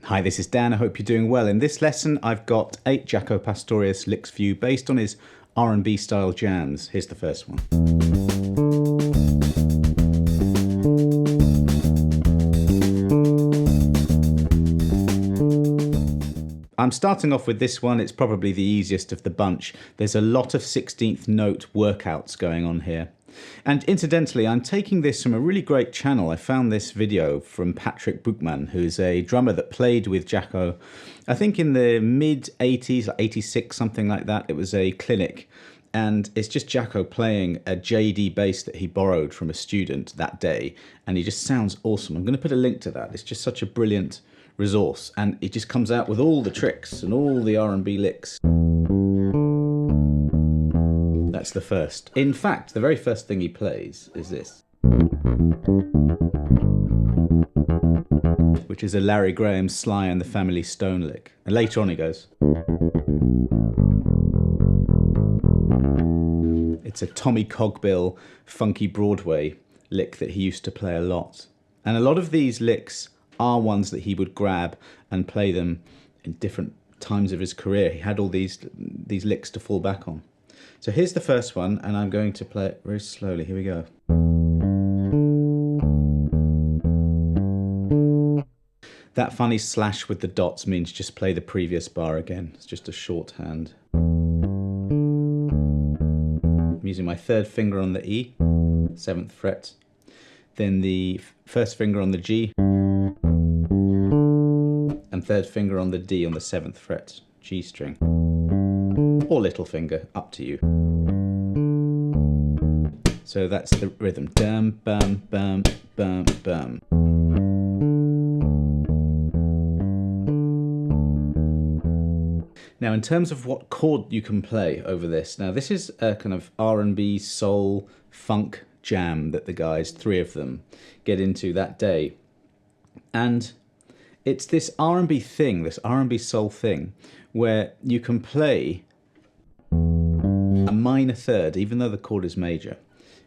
Hi, this is Dan. I hope you're doing well. In this lesson, I've got 8 Jaco Pastorius licks for you based on his R&B style jams. Here's the first one. I'm starting off with this one. It's probably the easiest of the bunch. There's a lot of 16th note workouts going on here. And incidentally, I'm taking this from a really great channel. I found this video from Patrick Boekman, who's a drummer that played with Jaco, I think in the mid-80s, like 86, something like that. It was a clinic. And it's just Jaco playing a JD bass that he borrowed from a student that day. And he just sounds awesome. I'm going to put a link to that. It's just such a brilliant resource. And it just comes out with all the tricks and all the R&B licks. That's the first. In fact, the very first thing he plays is this, which is a Larry Graham Sly and the Family Stone lick. And later on he goes. It's a Tommy Cogbill funky Broadway lick that he used to play a lot. And a lot of these licks are ones that he would grab and play them in different times of his career. He had all these licks to fall back on. So here's the first one, and I'm going to play it very slowly. Here we go. That funny slash with the dots means just play the previous bar again. It's just a shorthand. I'm using my third finger on the E, 7th fret, then the first finger on the G, and third finger on the D on the 7th fret, G string. Or little finger, up to you. So that's the rhythm. Dum, bum, bum, bum, bum. Now, in terms of what chord you can play over this, now this is a kind of R&B, soul, funk jam that the guys, 3 of them, get into that day. And it's this R&B thing, this R&B soul thing, where you can play a minor third, even though the chord is major.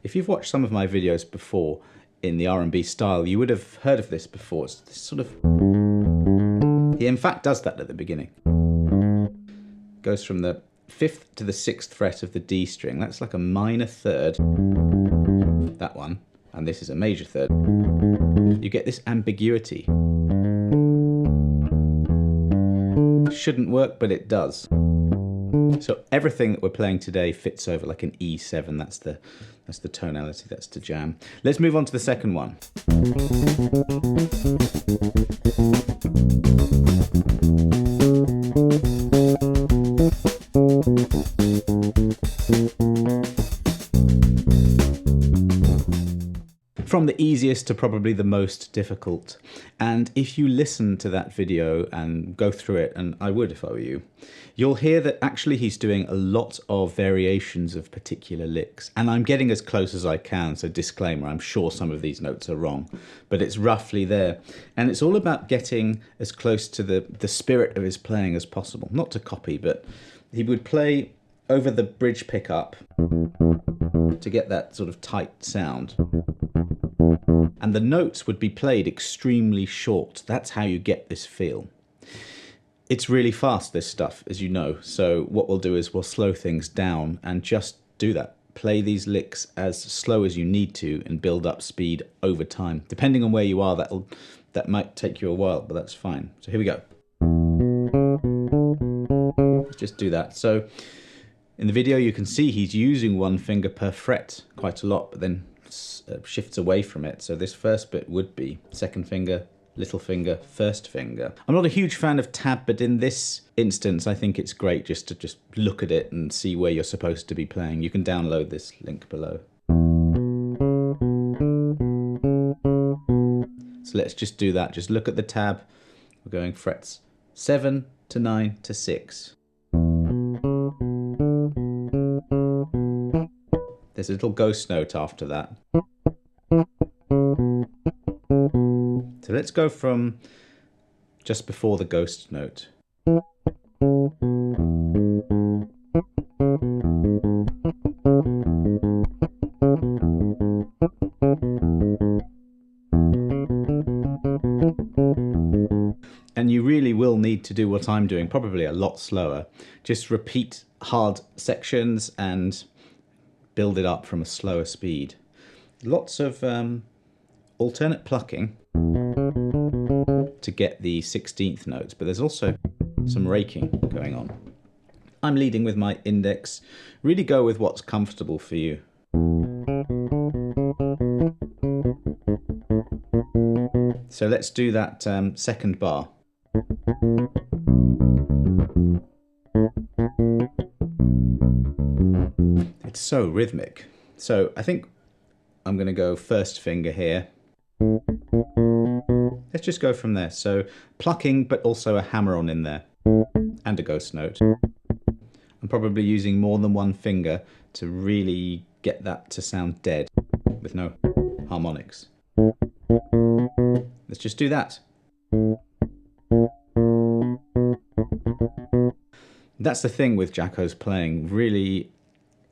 If you've watched some of my videos before in the R&B style, you would have heard of this before. It's this sort of... He in fact does that at the beginning. Goes from the 5th to the 6th fret of the D string. That's like a minor third. That one. And this is a major third. You get this ambiguity. Shouldn't work, but it does. So everything that we're playing today fits over like an E7. That's the tonality, that's the jam. Let's move on to the second one. From the easiest to probably the most difficult. And if you listen to that video and go through it, and I would if I were you, you'll hear that actually he's doing a lot of variations of particular licks. And I'm getting as close as I can, so disclaimer, I'm sure some of these notes are wrong, but it's roughly there. And it's all about getting as close to the spirit of his playing as possible. Not to copy, but he would play over the bridge pickup to get that sort of tight sound. And the notes would be played extremely short. That's how you get this feel. It's really fast, this stuff, as you know. So what we'll do is we'll slow things down and just do that. Play these licks as slow as you need to and build up speed over time. Depending on where you are, that might take you a while, but that's fine. So here we go. Let's just do that. So in the video, you can see he's using one finger per fret quite a lot, but then shifts away from it. So this first bit would be second finger, little finger, first finger. I'm not a huge fan of tab, but in this instance, I think it's great just to look at it and see where you're supposed to be playing. You can download this link below. So let's just do that. Just look at the tab. We're going frets 7 to 9 to 6. There's a little ghost note after that. So let's go from just before the ghost note. you really will need to do what I'm doing, probably a lot slower. Just repeat hard sections and build it up from a slower speed. Lots of alternate plucking to get the 16th notes, but there's also some raking going on. I'm leading with my index. Really go with what's comfortable for you. So let's do that second bar. It's so rhythmic. So I think I'm going to go first finger here. Let's just go from there. So plucking, but also a hammer-on in there, and a ghost note. I'm probably using more than one finger to really get that to sound dead, with no harmonics. Let's just do that. That's the thing with Jaco's playing, really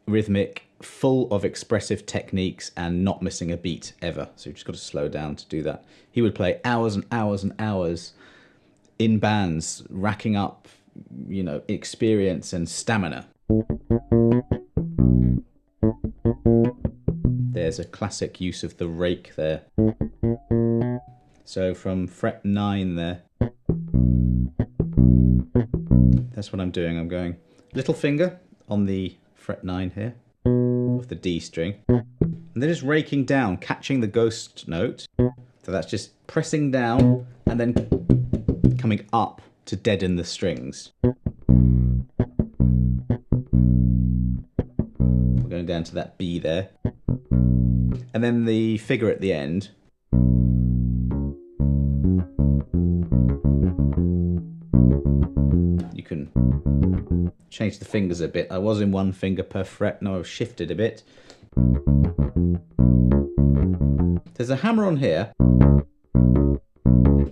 rhythmic, full of expressive techniques and not missing a beat ever. So you've just got to slow down to do that. He would play hours and hours and hours in bands, racking up, you know, experience and stamina. There's a classic use of the rake there. So from fret 9 there, that's what I'm doing. I'm going little finger on the fret 9 here of the D string, and then just raking down, catching the ghost note. So that's just pressing down and then coming up to deaden the strings. We're going down to that B there, and then the figure at the end. You can change the fingers a bit. I was in one finger per fret, now I've shifted a bit. There's a hammer on here.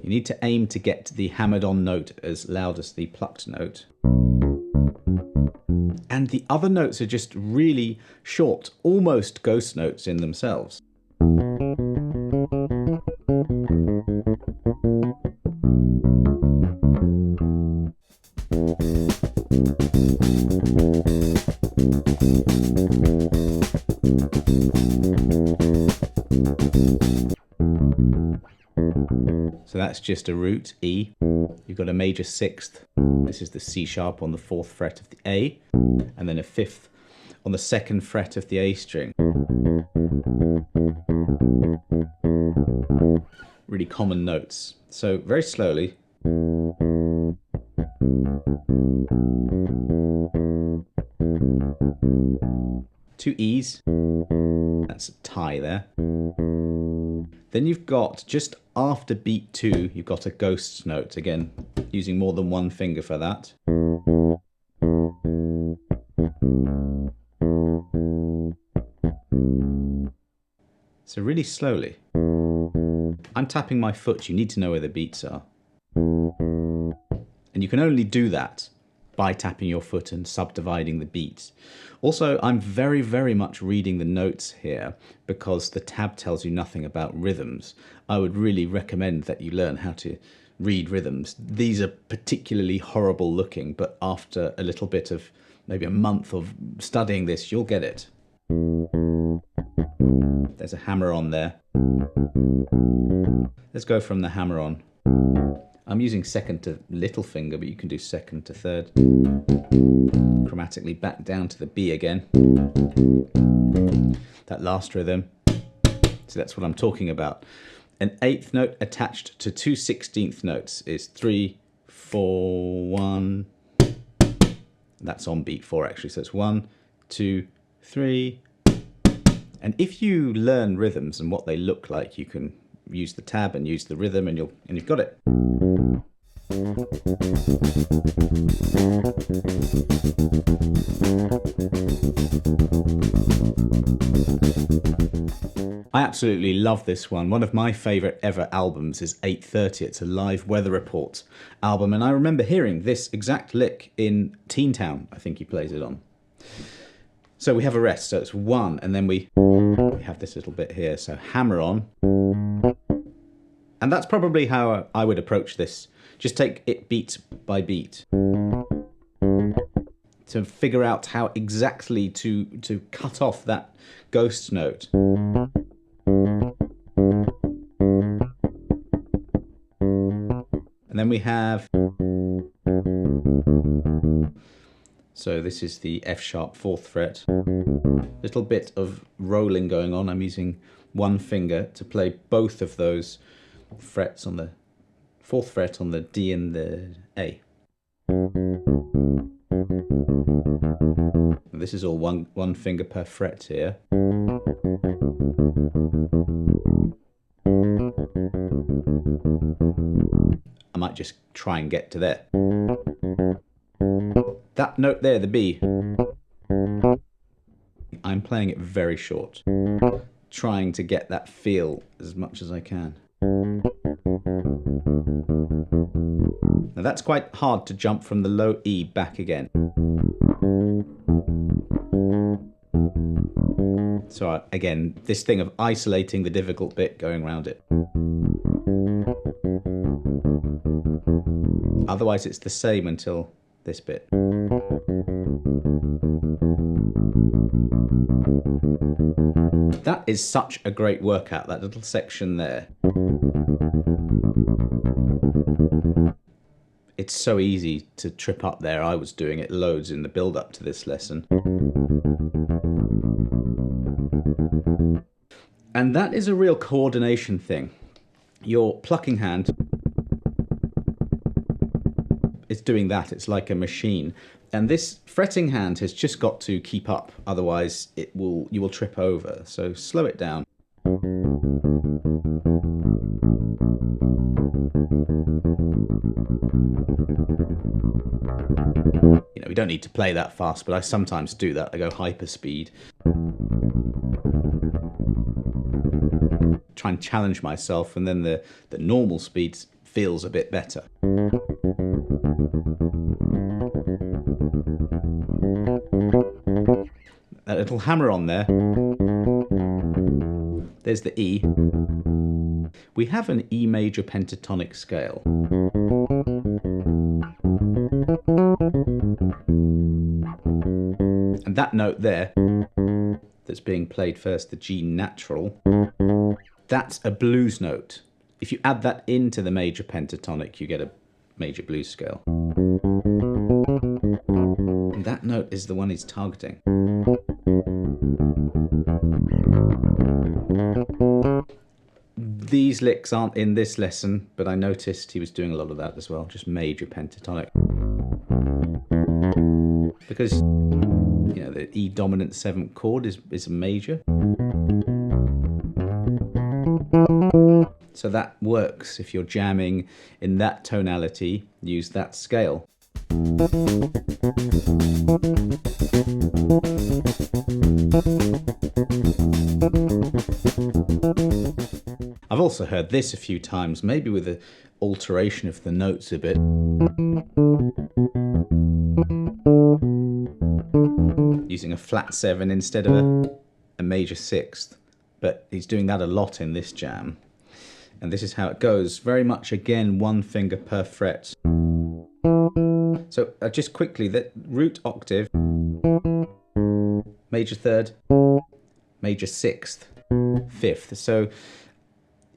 You need to aim to get the hammered on note as loud as the plucked note. And the other notes are just really short, almost ghost notes in themselves. So that's just a root, E. You've got a major sixth. This is the C sharp on the 4th fret of the A, and then a 5th on the 2nd fret of the A string. Really common notes. So very slowly. Two E's. That's a tie there. Then you've got, just after beat 2, you've got a ghost note. Again, using more than one finger for that. So really slowly. I'm tapping my foot. You need to know where the beats are. And you can only do that by tapping your foot and subdividing the beats. Also, I'm very, very much reading the notes here because the tab tells you nothing about rhythms. I would really recommend that you learn how to read rhythms. These are particularly horrible looking, but after a little bit of, maybe a month of studying this, you'll get it. There's a hammer on there. Let's go from the hammer on. I'm using 2nd to little finger, but you can do 2nd to 3rd. Chromatically back down to the B again. That last rhythm. So that's what I'm talking about. An 8th note attached to 2 16th notes is 3, 4, 1. That's on beat 4 actually. So it's 1, 2, 3. And if you learn rhythms and what they look like, you can use the tab and use the rhythm, and you've got it. I absolutely love this one. One of my favourite ever albums is 8:30. It's a live weather report album, and I remember hearing this exact lick in Teen Town. I think he plays it on. So we have a rest, so it's 1, and then we have this little bit here. So hammer on, And that's probably how I would approach this. Just take it beat by beat to figure out how exactly to cut off that ghost note. And then we have, so this is the F sharp 4th fret. Little bit of rolling going on. I'm using one finger to play both of those frets on the 4th fret on the D and the A. And this is all one finger per fret here. I might just try and get to there. That note there, the B, I'm playing it very short, trying to get that feel as much as I can. Now that's quite hard to jump from the low E back again. So again, this thing of isolating the difficult bit, going around it. Otherwise it's the same until this bit. That is such a great workout, that little section there. It's so easy to trip up there. I was doing it loads in the build-up to this lesson. And that is a real coordination thing. Your plucking hand is doing that. It's like a machine. And this fretting hand has just got to keep up, otherwise you will trip over. So slow it down. You know, we don't need to play that fast, but I sometimes do that. I go hyper speed. Try and challenge myself, and then the normal speed feels a bit better. That little hammer on there. There's the E. We have an E major pentatonic scale. And that note there, that's being played first, the G natural, that's a blues note. If you add that into the major pentatonic, you get a major blues scale. And that note is the one he's targeting. These licks aren't in this lesson, but I noticed he was doing a lot of that as well, just major pentatonic. Because, you know, the E dominant 7th chord is a major. So that works. If you're jamming in that tonality, use that scale. I've also heard this a few times, maybe with an alteration of the notes a bit. Using a flat 7 instead of a major 6th. But he's doing that a lot in this jam. And this is how it goes. Very much, again, one finger per fret. So just quickly, the root octave, major 3rd, major 6th, 5th. So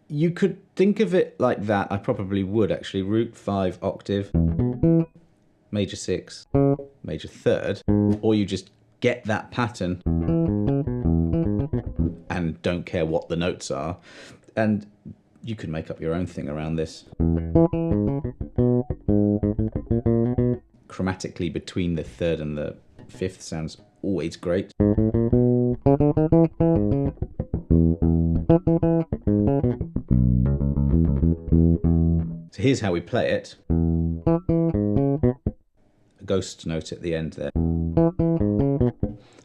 you could think of it like that. I probably would actually. Root 5 octave, major 6, major 3rd, or you just get that pattern and don't care what the notes are, and you can make up your own thing around this. Chromatically between the 3rd and the 5th sounds always great. So here's how we play it. A ghost note at the end there.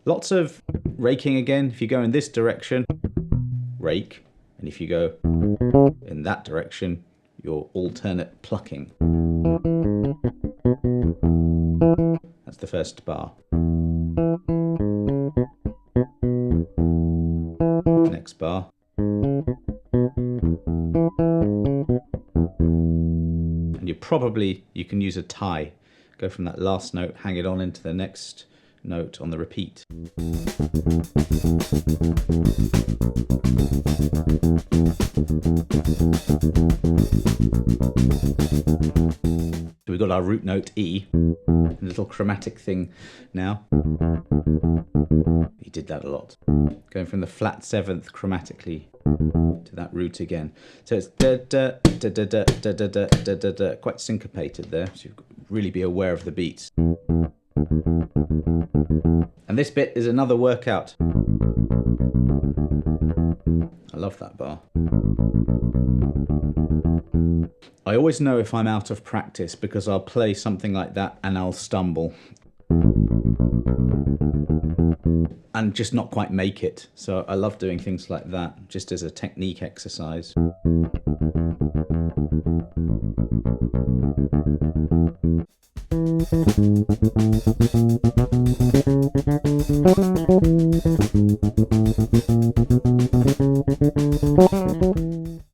Lots of raking again. If you go in this direction, rake. And if you go in that direction, your alternate plucking. That's the first bar. Next bar. probably you can use a tie. Go from that last note, hang it on into the next note on the repeat. So we've got our root note E, a little chromatic thing now. He did that a lot. Going from the flat 7th chromatically to that root again. So it's da da da da da da da da da da da, quite syncopated there. So you've got to really be aware of the beats. And this bit is another workout. I love that bar. I always know if I'm out of practice because I'll play something like that and I'll stumble and just not quite make it. So I love doing things like that just as a technique exercise.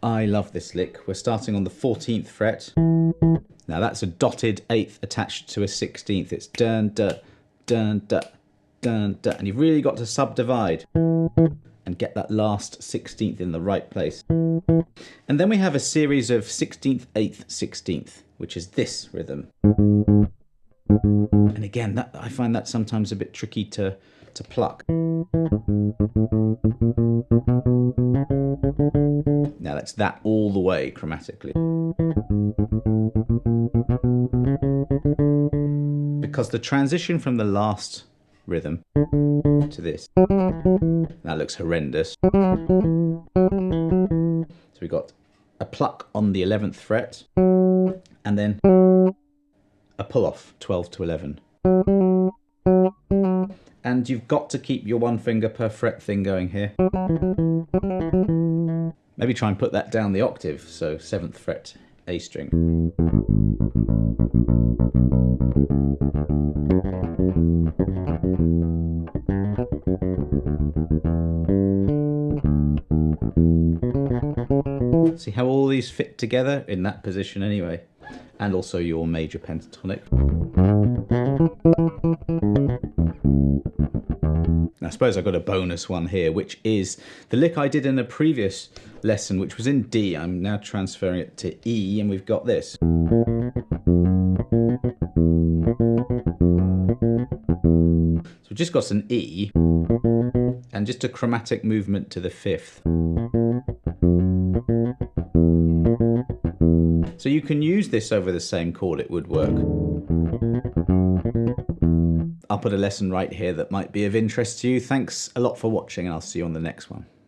I love this lick. We're starting on the 14th fret. Now that's a dotted 8th attached to a 16th. It's dun da dun da dun da, and you've really got to subdivide and get that last 16th in the right place. And then we have a series of 16th, 8th, 16th, which is this rhythm. And again, that I find that sometimes a bit tricky to pluck. Now that's that all the way chromatically. Because the transition from the last rhythm to this, that looks horrendous. So we've got a pluck on the 11th fret and then a pull off, 12 to 11. And you've got to keep your one finger per fret thing going here. Maybe try and put that down the octave, so 7th fret A string. See how all these fit together in that position anyway, and also your major pentatonic. I suppose I've got a bonus one here, which is the lick I did in a previous lesson, which was in D. I'm now transferring it to E, and we've got this. So we've just got an E, and just a chromatic movement to the 5th. So you can use this over the same chord, it would work. I'll put a lesson right here that might be of interest to you. Thanks a lot for watching, and I'll see you on the next one.